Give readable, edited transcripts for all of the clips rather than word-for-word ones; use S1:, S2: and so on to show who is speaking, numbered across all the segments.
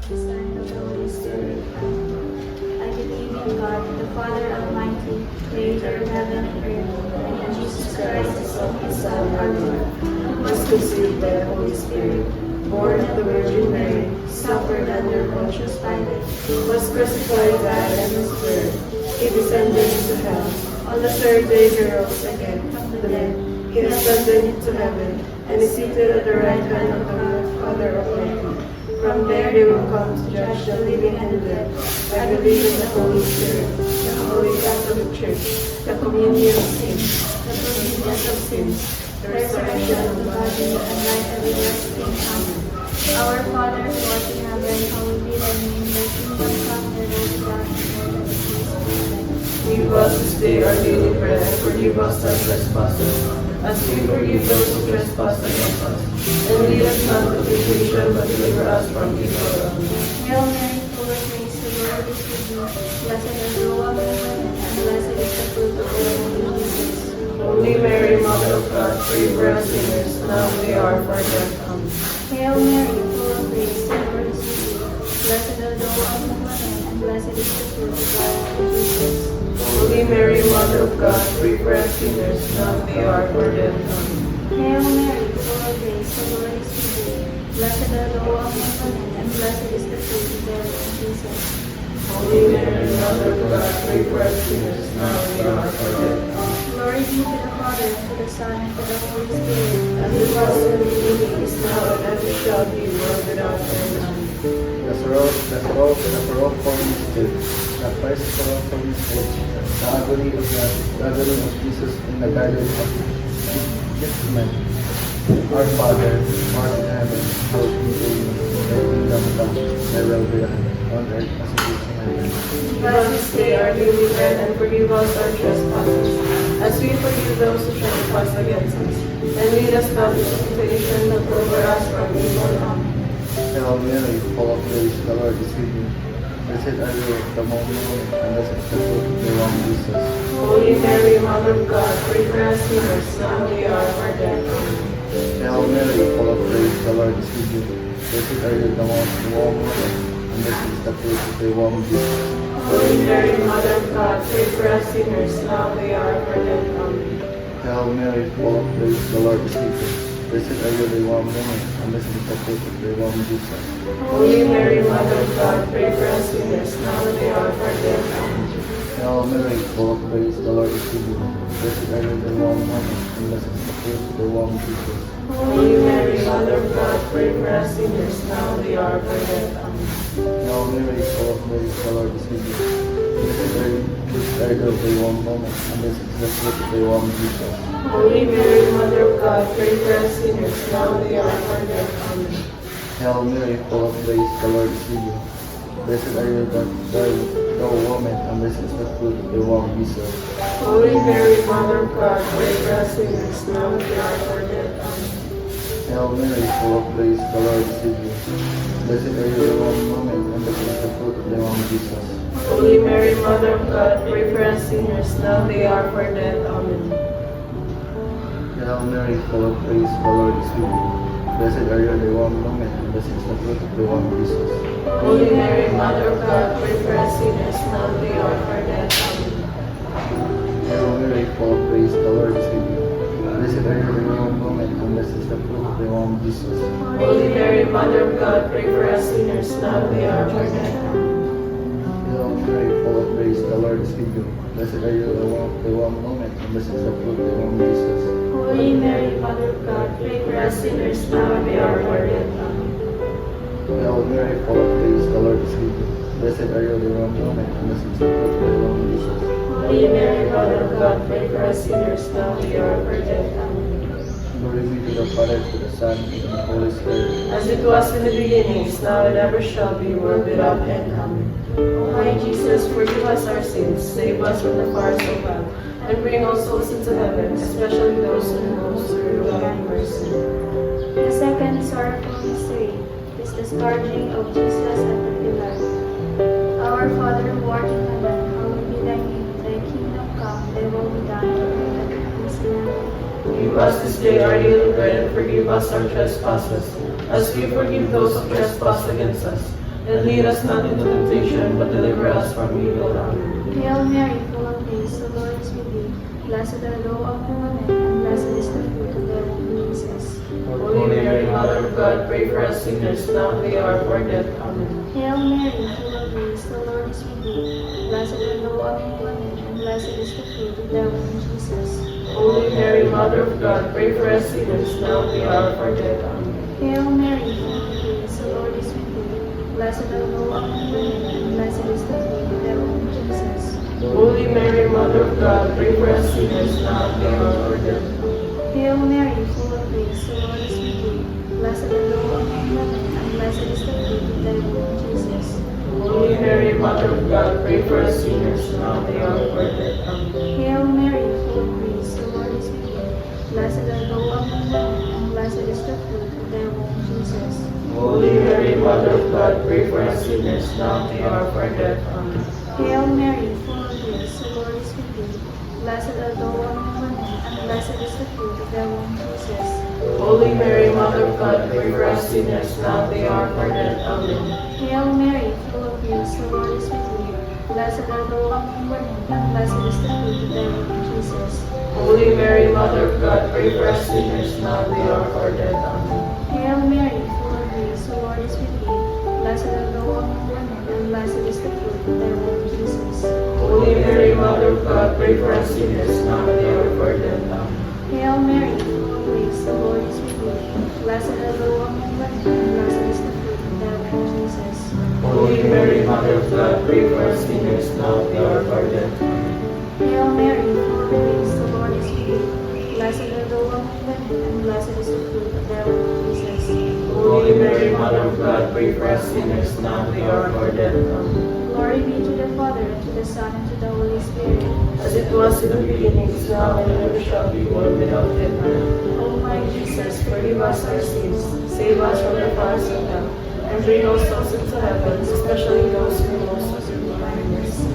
S1: the Son, and of the Holy Spirit. Amen. I believe in God, the Father Almighty, creator of heaven and earth, and in Jesus Christ, his only Son, our Lord, who was conceived by the Holy Spirit, born of the Virgin Mary, suffered under Pontius Pilate, was crucified, died, and was buried. He descended into hell. On the third day he rose again from the dead. He ascended into heaven, and is seated at the right hand of the Father Almighty. From there he will come to judge the living and the dead. I believe in the Holy Spirit, the Holy Catholic Church, the communion of saints, the forgiveness of sins, the resurrection of the body, and life everlasting. Amen. Our Father who art in heaven, hallowed be thy name. Thy kingdom come, thy will be done on earth as it is in heaven.
S2: Give us this day our daily bread, and forgive us our trespasses, as we forgive those who trespass against us. And lead us not into temptation, but deliver us from evil. Amen.
S1: Hail Mary, full of grace, the Lord is with thee. Blessed are thou among women, and blessed is the fruit of thy womb, Jesus.
S2: Holy Mary, Mother of God, pray for us sinners, now and at the hour of our death. Amen.
S1: Hail Mary, full of grace, the Lord is with thee. Blessed are thou among women, and blessed is the fruit of thy womb, Jesus.
S2: Holy Mary, Mother of God, pray for us sinners, now and at the hour of our death. Amen.
S1: Hail Mary, full of grace, the Lord is with thee. Blessed are thou among women, and blessed is the fruit of thy womb, Jesus.
S2: Holy Mary, Mother of God, pray for us sinners, now and at the hour of our death. Amen.
S1: Glory be to the Father, and to the Son, and to the Holy Spirit.
S2: As it was in the beginning, is now, and ever shall be, world without end. Amen.
S3: The sorrow for mystery, the first sorrow for mystery, the agony of Jesus in the garden of Gethsemane. Our Father, who art in heaven, hallowed be thy name. Thy kingdom come, thy will be done, on earth as it is in heaven.
S2: Give us this day our daily bread, and forgive us our trespasses, as we forgive those who trespass against us. And lead us not into temptation, but deliver us from evil. Amen.
S3: Hail Mary, full of grace, the Lord is with you. Blessed are you among women, and blessed is the fruit of thy womb, Jesus.
S2: Holy Mary, Mother of God, pray for us sinners, now and at the hour of our death. Amen.
S3: Hail Mary, full of grace, the Lord is with you. Blessed are you among women, and blessed is the fruit of thy womb, Jesus.
S2: Holy Mary, Mother of God, pray for us sinners, now and at the hour of our death. Amen.
S3: Hail Mary, full of grace, the Lord is with you. Blessed are you among women, and blessed is the fruit of thy womb, Jesus.
S2: Holy Mary, Mother of God, pray for us sinners, now and at the hour of our death. Amen.
S3: Hail Mary, full of grace, the Lord is with you. Blessed are you among women, and blessed is the fruit of thy womb, Jesus.
S2: Holy Mary, Mother of God, pray for us sinners, now and at the hour of our death. Amen.
S3: Hail Mary, full of grace, the Lord is with you. Blessed are you among women, and blessed is the fruit of thy womb, Jesus.
S2: Holy Mary, Mother of God, pray for us sinners, now and at the hour of our death. Amen.
S3: Hail Mary, full of grace, the Lord is with you. Blessed are you thou woman, and blessed is the fruit of thy womb, Jesus.
S2: Holy Mary, Mother of God, pray for us sinners, now and at the hour of our death. Amen.
S3: Hail Mary, full of grace, the Lord is with you. Blessed are you among women, and blessed is the fruit of thy womb, Jesus.
S2: Holy Mary, Mother of God, pray for us sinners, now and at the hour of our death. Amen.
S3: Hail Mary, full of grace, the Lord is with you. Blessed are you among women, and blessed is the fruit of thy womb, Jesus.
S2: Holy Mary, Mother of God, pray for us sinners, now and at the hour of our death. Amen.
S3: Hail Mary, full of grace, the Lord is with you. Blessed are you among women, and blessed is the fruit of thy womb, Jesus.
S2: Holy Mary, Mother of God, pray for us sinners, now and at the hour of our death. Amen.
S3: Hail Mary, full of grace, the Lord is with you. Blessed are you among women, and blessed is the fruit of thy womb, Jesus.
S1: Holy Mary, Mother of God, pray for us sinners, now and at the hour of our death. Amen.
S3: Hail Mary, full of grace, the Lord is with you. Blessed are you among women, and blessed is the fruit of thy womb, Jesus.
S2: Holy Mary, Mother of God, pray for us sinners, now and at the hour of our death. Amen.
S3: Glory be to the Father, to the Son, and to the Holy Spirit.
S2: As it was in the beginning, is now, and ever shall be, world without end. Amen. O my Jesus, forgive us our sins, save us from the fires of hell, and bring all souls into heaven, especially those who most require mercy.
S1: The second sorrowful mystery is the scourging of Jesus at the pillar. Our Father who art in heaven, hallowed be thy name. Thy kingdom come, thy will be done on earth as it is in heaven.
S2: Give us this day our daily bread, and forgive us our trespasses, as we forgive those who trespass against us. And lead us not into temptation, but deliver us from evil. Amen.
S1: Hail Mary, full of grace, the Lord is with thee. Blessed are thou among women, and blessed is the fruit of thy womb, Jesus.
S2: Holy Mary, Mother of God, pray for us sinners, now and at the hour of our death. Amen.
S1: Hail Mary, full of grace, the Lord is with thee. Blessed are thou among women, and blessed is the fruit of thy womb, Jesus.
S2: Holy Mary, Mother of God, pray for us sinners, now and at the hour of our death. Amen.
S1: Hail Mary, full of grace, the Lord is with thee. Blessed are thou among women, and blessed is the fruit of thy womb, Jesus.
S2: Holy Mary, Mother of God, pray for us sinners, now and at the hour of our death.
S1: Hail Mary, full of grace, the Lord is with thee. Blessed are thou among women, and blessed is the fruit of thy womb, Jesus.
S2: Holy Mary, Mother of God, pray for us sinners, now and at the hour of our death. Amen.
S1: Hail Mary, full of grace, the Lord is with thee. Blessed are thou among women, and blessed is the fruit of thy womb, Jesus.
S2: Holy Mary, Mother of God, pray for us sinners, now and at the hour of our death. Amen.
S1: Hail Mary, full of grace, the Lord is with thee. Blessed are thou among women, and blessed is the fruit of thy womb, Jesus.
S2: Holy Mary, Mother of God, pray for us sinners, now and at the hour of our death. Amen.
S1: Hail Mary, full of grace, the Lord is with thee. Blessed are thou among women, and blessed is the fruit of thy womb, Jesus.
S2: Holy Mary, Mother of God, pray for us sinners, now and at the hour of our death. Amen.
S1: Hail Mary, full of grace, the Lord is with thee. Blessed are thou among women, and blessed is the fruit of thy womb, Jesus.
S2: Holy Mary, Mother of God, pray for us sinners, now and at the hour of our death. Amen.
S1: Hail Mary, full of grace, the Lord is with thee. Blessed are thou among women, and blessed is the fruit of thy womb, Jesus.
S2: Holy Mary, Mother of God, pray for us sinners, now and at the hour of our death. Amen.
S1: Hail Mary, full of grace, the Lord is with thee. Blessed are thou among women, and blessed is the fruit of thy womb, Jesus.
S2: Holy Mary, Mother of God, pray for us sinners, now and at the hour of our death. Amen.
S1: Glory be to the Father, and to the Son, and to the Holy Spirit.
S2: As it was in the beginning, is now, and ever shall be, world without end. Amen.
S1: O my
S2: Jesus, forgive us our sins, save us from the fires of hell, and bring all souls into heaven, especially those who are most in need of thy mercy.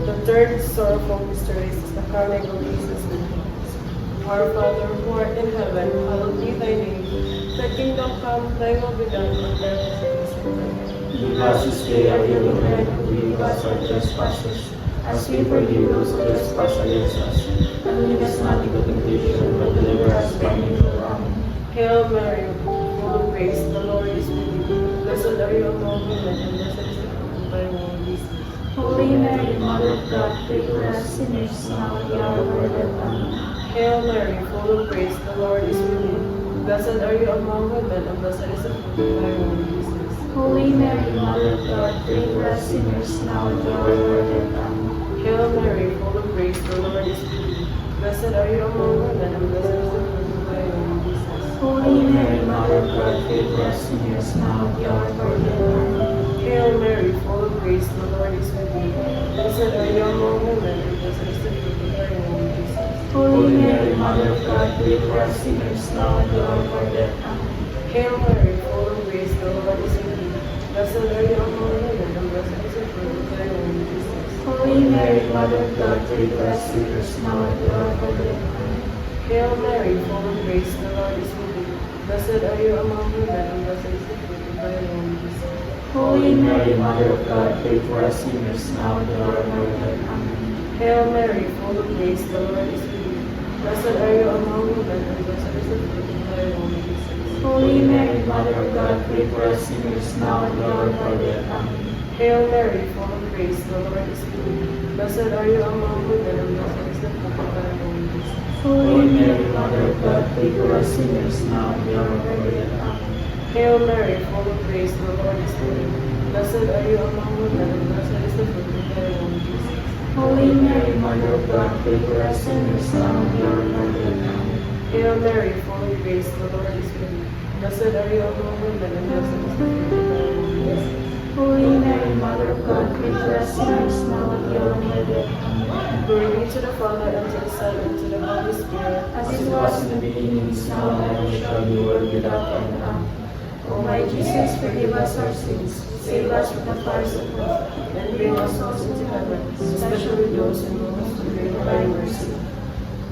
S2: The third sorrowful mystery is the crowning of Jesus with thorns. Our Father, who art in heaven, hallowed be thy name. Thy kingdom come, thy will be done on earth as it is in heaven.
S4: Give us this day our daily bread, and forgive us our trespasses, as we forgive those who trespass against us. And lead us not into temptation, but deliver us from evil. Amen.
S2: Hail Mary, full of grace, the Lord is with thee. Blessed are you among women, and blessed is the fruit of thy womb, Jesus.
S1: Holy Mary, Mother of God, pray for us sinners, now and at the hour of our death. Amen.
S2: Hail Mary, full of grace, the Lord is with thee. Blessed are you among women, and blessed is the fruit of thy womb, Jesus.
S1: Holy Mary, Mother of God, pray for us sinners, now and at the hour of our death. Amen.
S2: Hail Mary, full of grace, the Lord is with thee. Blessed are you among women, and blessed is the fruit of thy womb, Jesus.
S1: Holy Mary, Mother of God, pray for us sinners, now and at the hour of our death. Amen.
S2: Hail Mary, full of grace, the Lord is with thee. Blessed are you among women, and blessed is the fruit of thy womb, Jesus.
S1: Holy Mary, Mother of God, pray for us sinners, now and at the hour of our death. Amen.
S2: Hail Mary, full of grace, the Lord is with thee. Blessed are you among women, and blessed is the fruit of thy womb, Jesus.
S1: Holy Mary, Mother of God, pray for us sinners, now and at the hour of our death. Amen.
S2: Hail Mary, full of grace, the Lord is with thee. Blessed are you among women, and blessed is the fruit of thy womb, Jesus.
S1: Holy Mary, Mother of God, pray for us sinners, now and at the hour of our death. Amen.
S2: Hail Mary, full of grace, the Lord is with thee. Blessed are you among women, and blessed is the fruit of thy womb, Jesus.
S1: Holy Mary, Mother of God, pray for us sinners, now and at the hour of our death. Amen.
S2: Hail Mary, full of grace, the Lord is with thee. Blessed are you among women, and blessed is the fruit of thy womb, Jesus.
S1: Holy Mary, Mother of God, pray for us sinners, now and at the hour of our death. Amen.
S2: Hail Mary, full of grace, the Lord is with thee. Blessed are you among women, and blessed is the fruit of thy womb, Jesus.
S1: Holy Mary, Mother of God, pray for us sinners, now and at the hour of our death. Amen.
S2: Hail Mary, full of grace, the Lord is with thee. Blessed are you among women, and blessed is the fruit of thy womb, Jesus.
S1: Holy Mary, Mother of God, pray for us sinners, now and at the hour of our death. Amen.
S2: Glory be to the Father, and to the Son, and to the Holy Spirit.
S1: As
S4: As
S1: it
S4: it was in the beginning, is now, and ever shall be, world without end. Amen.
S1: O my Jesus, forgive us our sins, save us from the fires of hell,
S2: And bring us souls into heaven, especially those in most need of thy mercy.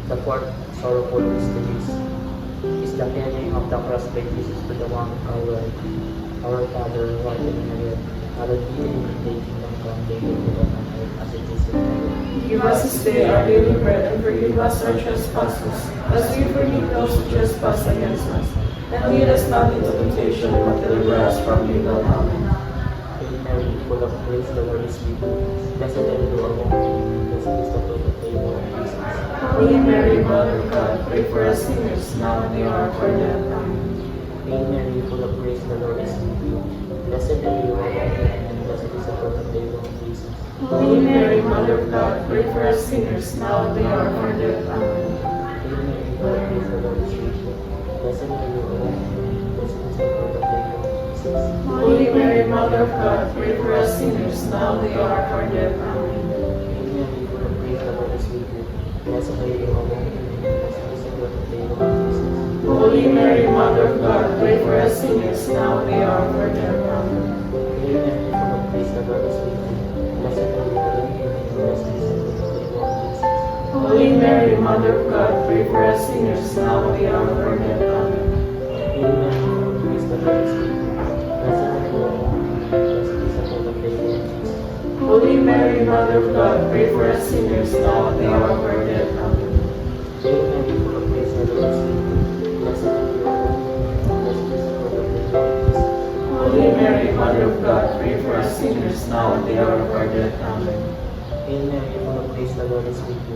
S5: The fourth sorrowful mystery is the carrying of the cross by Jesus to the Mount Calvary.
S4: Our Father, who art in heaven, hallowed be thy name, thy kingdom come, thy will be done on earth as it is in heaven.
S2: Give us this day our daily bread, and forgive us our trespasses, as we forgive those who trespass against us. And lead us not into temptation, but deliver us from evil. Amen.
S4: Hail Mary, full of grace, the Lord is with you. Blessed are you among women, blessed is the fruit of thy womb, Jesus.
S2: Holy Mary, Mother of God, pray for us sinners, now and the hour of our death. Amen.
S4: Hail Mary, full of grace, the Lord is with you. Blessed are you among women, and blessed is the fruit of thy womb, Jesus.
S2: Holy Mary, Mother of God, pray for us sinners, now and the hour of our death. Amen.
S4: Hail Mary, full of grace, the Lord is with you. Blessed are you among women, blessed is the fruit of thy womb, Jesus.
S2: Holy Mary, Mother of God, pray for us sinners, now and the hour of our death. Amen.
S4: Hail Mary, full of grace, the Lord is with you. Blessed are you among women, blessed is the fruit of thy womb, Jesus.
S2: Holy Mary, Mother of God, pray for us sinners, now and the hour of our death. Amen.
S4: Hail Mary, full of grace, the Lord is with you. Blessed are you among women, blessed is the fruit of thy womb, Jesus.
S2: Holy Mary, Mother of God, pray for us sinners, now and the hour of our death. Amen.
S4: Hail Mary, full of grace, the Lord is with you. Blessed are you among women, blessed is the fruit of thy womb, Jesus.
S2: Holy Mary, Mother of God, pray for us sinners, now and the hour of our death. Amen.
S4: Hail Mary, full of grace, the Lord is with you. Blessed are you among women, blessed is the fruit of thy womb, Jesus.
S2: Holy Mary, Mother of God, pray for us sinners, now and the hour of our death. Amen.
S4: Hail Mary, full of grace, the Lord is with you.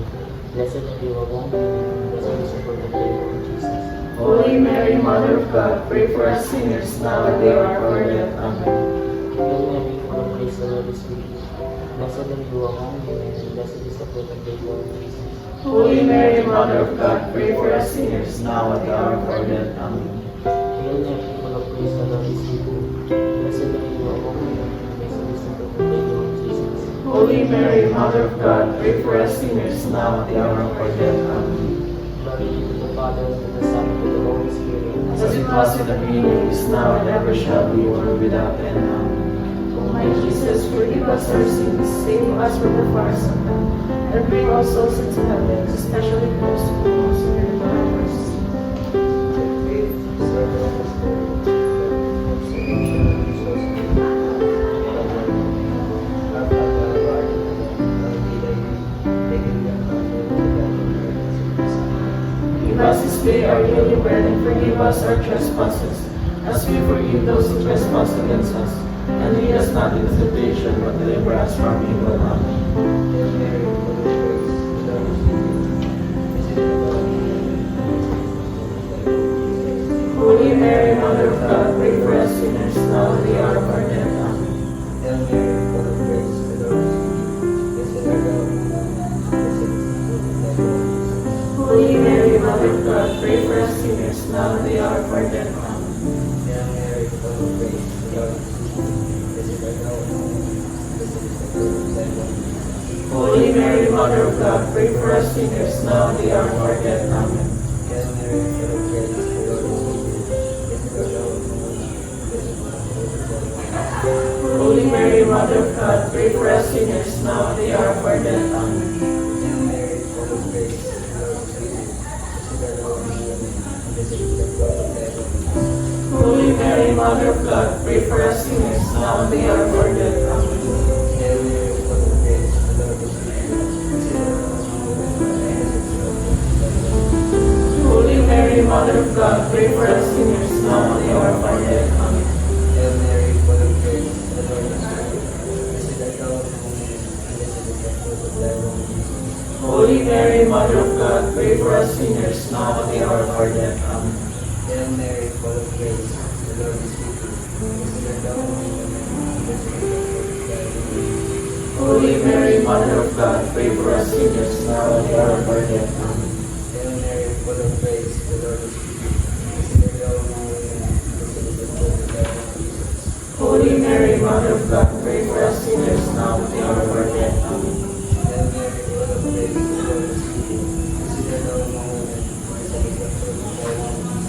S4: Blessed are you among women, blessed is the fruit of thy womb, Jesus.
S2: Holy Mary, Mother of God, pray for us sinners, now and the hour of our death. Amen.
S4: Hail Mary, full of grace, the Lord is with you. Blessed are you among women, and blessed is the fruit of thy womb, Jesus.
S2: Holy Mary, Mother of God, pray for us sinners, now and the hour of our death. Amen.
S4: Hail Mary, full of grace, the Lord is with you. Blessed are you among women, and blessed is the fruit of thy womb, Jesus.
S2: Holy Mary, Mother of God, pray for us sinners, now and the hour of our death. Amen.
S4: Glory be to the Father, and to the Son, and to the Holy Spirit.
S2: As it was in the beginning, is now, and ever shall be, world without end. Amen. O my Jesus, forgive us our sins, save us from the fires of hell, and bring all souls into heaven, especially those who most need thy mercy. Give us this day our daily bread, and forgive us our trespasses, as we forgive those who trespass against us. And lead us not into temptation, but deliver us from evil. Amen. Holy Mary, Mother of God, pray for us sinners, now and the hour of our death. Amen. Holy Mary, Mother of God, pray for us sinners, now and the hour of our death. Amen. Holy Mary, Mother of God, pray for us sinners, now and the hour of our death. Amen. Holy Mary, Mother of God, pray for us sinners, now and the hour of our death. Amen. Holy Mary, Mother of God, pray for us sinners, now and the hour of our death. Amen. Holy Mary, Mother of God, pray for us sinners, now and the hour of our death. Amen. Holy Mary, Mother of God, pray for us sinners, now and the hour of our death. Amen.
S3: Hail Mary, full of grace, the Lord is with you. Blessed art thou among women, and blessed is the fruit of thy womb.
S2: Holy Mary, Mother of God, pray for us sinners, now and the hour of our death. Amen.
S3: Hail Mary, full of grace, the Lord is with you. Blessed art thou among women, and blessed is the fruit of thy womb, Jesus.
S2: Holy Mary, Mother of God, pray for us sinners, now and the hour of our death. Amen.
S3: Hail Mary, full of grace, the Lord is with you. Blessed art thou among women, and blessed is the fruit of thy womb, Jesus.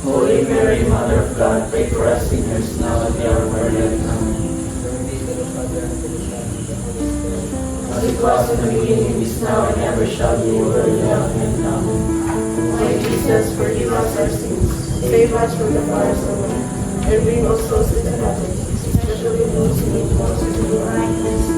S2: Holy Mary, Mother of God, pray for us sinners, now and the hour of our death. Amen.
S3: Glory be to the Father, and to the Son, and to the Holy Spirit.
S2: As it was in the beginning, is now, and ever shall be, world without end. Amen. My Jesus, forgive us our sins, save us from the fires of hell, and bring all souls into heaven, especially those who need most of the divine mercy.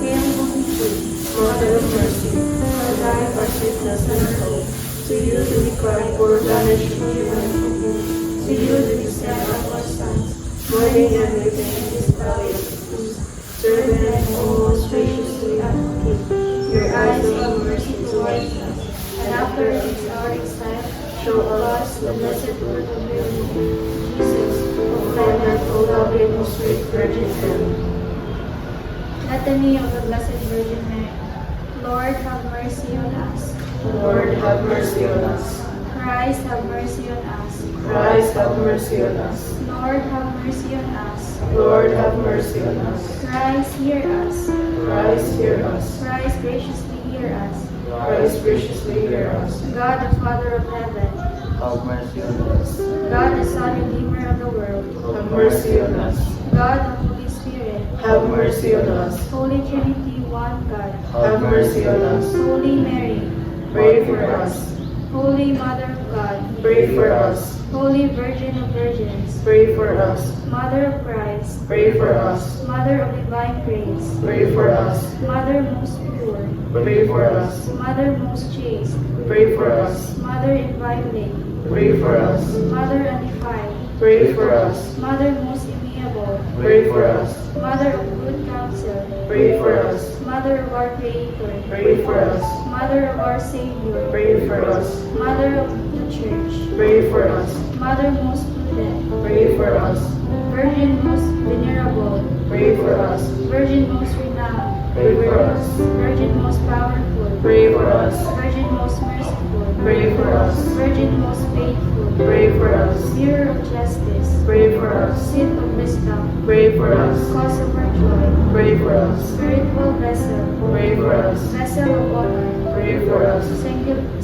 S1: Hail, Holy Queen,
S2: Mother of mercy, our life, our sweetness, and our hope. To you do we cry, poor banished children of Eve.
S1: to you do we send up our sons,
S2: Mourning and weeping in this valley of tears. Turn then, O most graciously advocate, your eyes of mercy towards us,
S1: and after this our exile,
S2: show us the blessed fruit of your womb. Jesus, O clement, O lovely, and most sweet Virgin Mary.
S1: Litany of the Blessed Virgin Mary. Lord, have mercy on us.
S2: Lord, have mercy on us.
S1: Christ, have mercy on us.
S2: Christ, have mercy on us.
S1: Lord, have mercy on us.
S2: Lord, have mercy on us.
S1: Christ, hear us.
S2: Christ, hear us.
S1: Christ, graciously hear us.
S2: Christ, graciously hear us.
S1: God, the Father of heaven,
S3: Have mercy on us.
S1: God, the Son, Redeemer of the world,
S2: Have mercy on us.
S1: God, the Holy Spirit,
S2: Have mercy on us.
S1: Holy Trinity, one God,
S2: Have mercy on us.
S1: Holy Mary,
S2: Pray for us.
S1: Holy Mother of God,
S2: Pray for us.
S1: Holy Virgin of Virgins,
S2: Pray for us.
S1: Mother of Christ,
S2: Pray for us.
S1: Mother of divine grace,
S2: Pray for us.
S1: Mother most pure,
S2: Pray for us.
S1: Mother most chaste,
S2: Pray for us.
S1: Mother inviolate,
S2: Pray for us.
S1: Mother undefiled,
S2: Pray for us.
S1: Mother most amiable,
S2: Pray for us.
S1: Mother of good counsel,
S2: Pray for us.
S1: Mother of our Creator,
S2: Pray for us.
S1: Mother of our Savior,
S2: Pray for us.
S1: Mother of the Church,
S2: Pray for us.
S1: Mother most prudent,
S2: Pray for us.
S1: Virgin most venerable,
S2: Pray for us.
S1: Virgin most renowned,
S2: Pray for us.
S1: Virgin most powerful,
S2: Pray for us.
S1: Virgin most merciful,
S2: Pray for us.
S1: Virgin most faithful,
S2: Pray for us.
S1: Mirror of justice,
S2: Pray for us.
S1: Seat of wisdom,
S2: Pray for us.
S1: Cause of our joy,
S2: Pray for us.
S1: Spiritual vessel,
S2: Pray for us.
S1: Vessel of honor,
S2: Pray for us.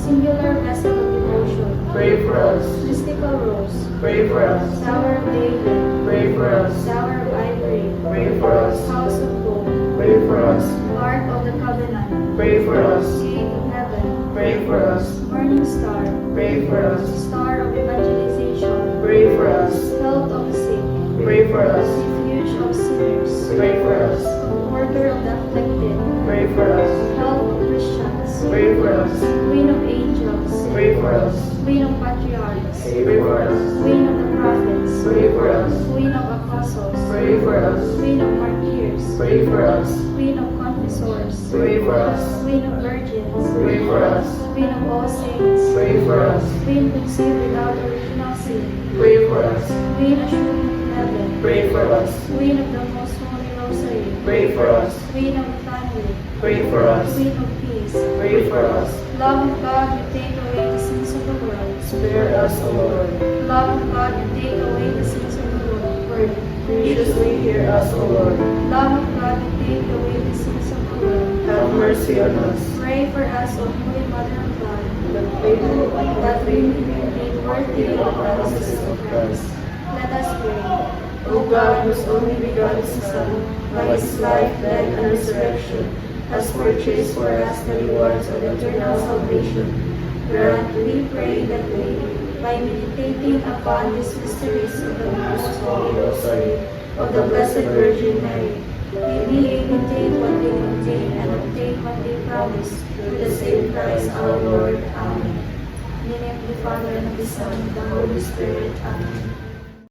S1: Singular vessel of devotion,
S2: Pray for us.
S1: Mystical rose,
S2: Pray for us.
S1: Tower of David,
S2: Pray for us.
S1: Tower of ivory,
S2: Pray for us.
S1: House of gold,
S2: Pray for us.
S1: Ark of the covenant,
S2: Pray for us.
S1: Gate of heaven,
S2: Pray for us.
S1: Morning star,
S2: Pray for us.
S1: Star of evangelization,
S2: Pray for us.
S1: Health of the sick,
S2: Pray for us.
S1: Refuge of sinners,
S2: Pray for us.
S1: Comforter of the afflicted,
S2: Pray for us.
S1: Help of Christians,
S2: Pray for us.
S1: Queen of angels,
S2: Pray for us.
S1: Queen of patriarchs,
S2: Pray for us.
S1: Queen of the prophets,
S2: Pray for us.
S1: Queen of apostles,
S2: Pray for us.
S1: Queen of martyrs,
S2: Pray for us.
S1: Queen of confessors,
S2: Pray for us.
S1: Queen of virgins,
S2: Pray for us.
S1: Queen of all saints,
S2: Pray for us.
S1: Queen conceived without original sin,
S2: Pray for us.
S1: Queen assured into heaven,
S2: Pray for us.
S1: Queen of the most holy rosary,
S2: Pray for us.
S1: Queen of family,
S2: Pray for us.
S1: Queen of peace,
S2: Pray for us.
S1: Love of God, you take away the sins of the world.
S2: Spare us, O Lord.
S1: Love of God, you take away the sins of the world.
S2: Graciously hear us, O Lord.
S1: Love of God, you take away the sins of the world.
S2: Have mercy on us.
S1: Pray for us, O Holy Mother of God,
S2: That we may be
S1: made worthy of the promises of Christ. Let us pray.
S2: O God, whose only begotten Son, by his life, death, and resurrection, has purchased for us the rewards of eternal salvation, grant, we pray, that we, by meditating upon these mysteries of the most holy rosary of the Blessed Virgin Mary, may we imitate what they contain and obtain what they promise, through the same Christ our Lord. Amen.
S1: In the name of the Father, and of the Son, and of the Holy Spirit. Amen.